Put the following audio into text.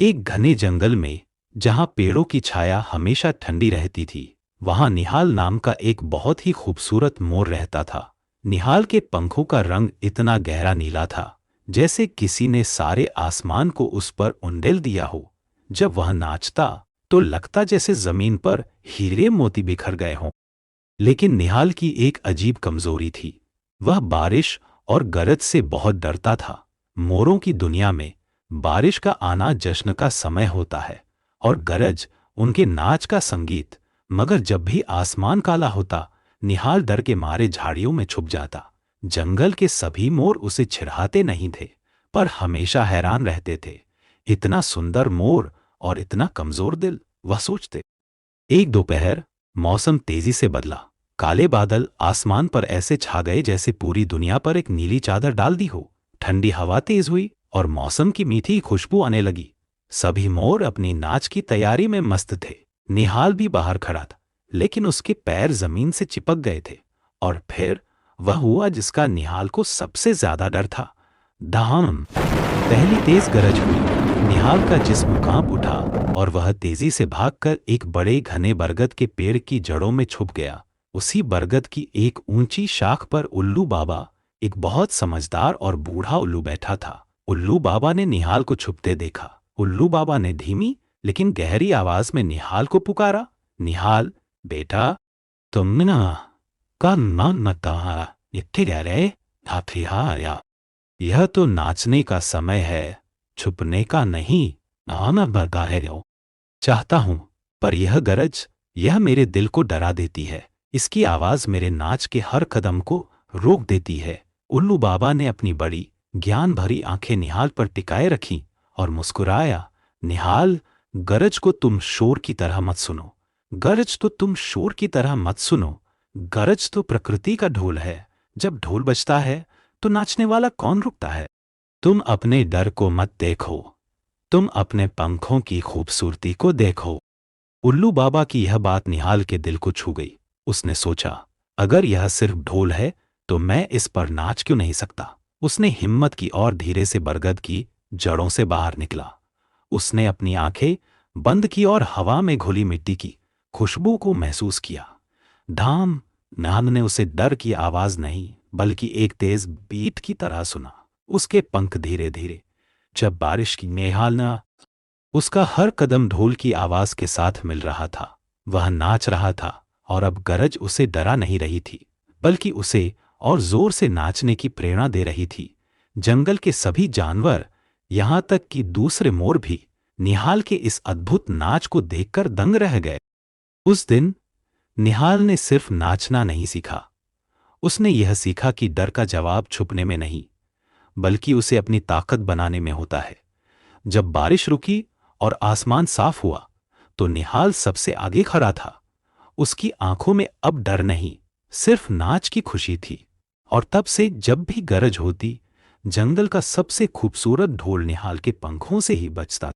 एक घने जंगल में, जहां पेड़ों की छाया हमेशा ठंडी रहती थी, वहां निहाल नाम का एक बहुत ही खूबसूरत मोर रहता था। निहाल के पंखों का रंग इतना गहरा नीला था, जैसे किसी ने सारे आसमान को उस पर उंडेल दिया हो। जब वह नाचता तो लगता जैसे जमीन पर हीरे मोती बिखर गए हों। लेकिन निहाल की एक अजीब कमजोरी थी। वह बारिश और गरज से बहुत डरता था। मोरों की दुनिया में बारिश का आना जश्न का समय होता है और गरज उनके नाच का संगीत। मगर जब भी आसमान काला होता, निहाल डर के मारे झाड़ियों में छुप जाता। जंगल के सभी मोर उसे छिड़ाते नहीं थे, पर हमेशा हैरान रहते थे। इतना सुंदर मोर और इतना कमजोर दिल, वह सोचते। एक दोपहर मौसम तेजी से बदला। काले बादल आसमान पर ऐसे छा गए जैसे पूरी दुनिया पर एक नीली चादर डाल दी हो। ठंडी हवा तेज हुई और मौसम की मीठी खुशबू आने लगी। सभी मोर अपनी नाच की तैयारी में मस्त थे। निहाल भी बाहर खड़ा था, लेकिन उसके पैर जमीन से चिपक गए थे। और फिर वह हुआ जिसका निहाल को सबसे ज्यादा डर था। धाम! पहली तेज गरज हुई। निहाल का जिस्म कांप उठा और वह तेजी से भागकर एक बड़े घने बरगद के पेड़ की जड़ों में छुप गया। उसी बरगद की एक ऊंची शाख पर उल्लू बाबा, एक बहुत समझदार और बूढ़ा उल्लू बैठा था। उल्लू बाबा ने निहाल को छुपते देखा। उल्लू बाबा ने धीमी लेकिन गहरी आवाज में निहाल को पुकारा, निहाल बेटा, तुम ना का ना नता इत्थे रह रहे हाथिया। यह तो नाचने का समय है, छुपने का नहीं। आना बगा है रो चाहता हूं, पर यह गरज, यह मेरे दिल को डरा देती है। इसकी आवाज मेरे नाच के हर कदम को रोक देती है। उल्लू बाबा ने अपनी बड़ी ज्ञान भरी आंखें निहाल पर टिकाए रखीं और मुस्कुराया, निहाल, गरज को तुम शोर की तरह मत सुनो। गरज तो तुम शोर की तरह मत सुनो। गरज तो प्रकृति का ढोल है। जब ढोल बजता है तो नाचने वाला कौन रुकता है? तुम अपने डर को मत देखो, तुम अपने पंखों की खूबसूरती को देखो। उल्लू बाबा की यह बात निहाल के दिल को छू गई। उसने सोचा, अगर यह सिर्फ ढोल है तो मैं इस पर नाच क्यों नहीं सकता। उसने हिम्मत की और धीरे से बरगद की जड़ों से बाहर निकला। उसने अपनी आंखें बंद की और हवा में घुली मिट्टी की खुशबू को महसूस किया। धाम! नान ने उसे डर की आवाज नहीं, बल्कि एक तेज बीट की तरह सुना। उसके पंख धीरे धीरे, जब बारिश की मेहालना, उसका हर कदम ढोल की आवाज के साथ मिल रहा था। वह नाच रहा था और अब गरज उसे डरा नहीं रही थी, बल्कि उसे और जोर से नाचने की प्रेरणा दे रही थी। जंगल के सभी जानवर, यहां तक कि दूसरे मोर भी, निहाल के इस अद्भुत नाच को देखकर दंग रह गए। उस दिन निहाल ने सिर्फ नाचना नहीं सीखा, उसने यह सीखा कि डर का जवाब छुपने में नहीं, बल्कि उसे अपनी ताकत बनाने में होता है। जब बारिश रुकी और आसमान साफ हुआ, तो निहाल सबसे आगे खड़ा था। उसकी आंखों में अब डर नहीं, सिर्फ नाच की खुशी थी। और तब से जब भी गरज होती, जंगल का सबसे खूबसूरत ढोल निहाल के पंखों से ही बजता।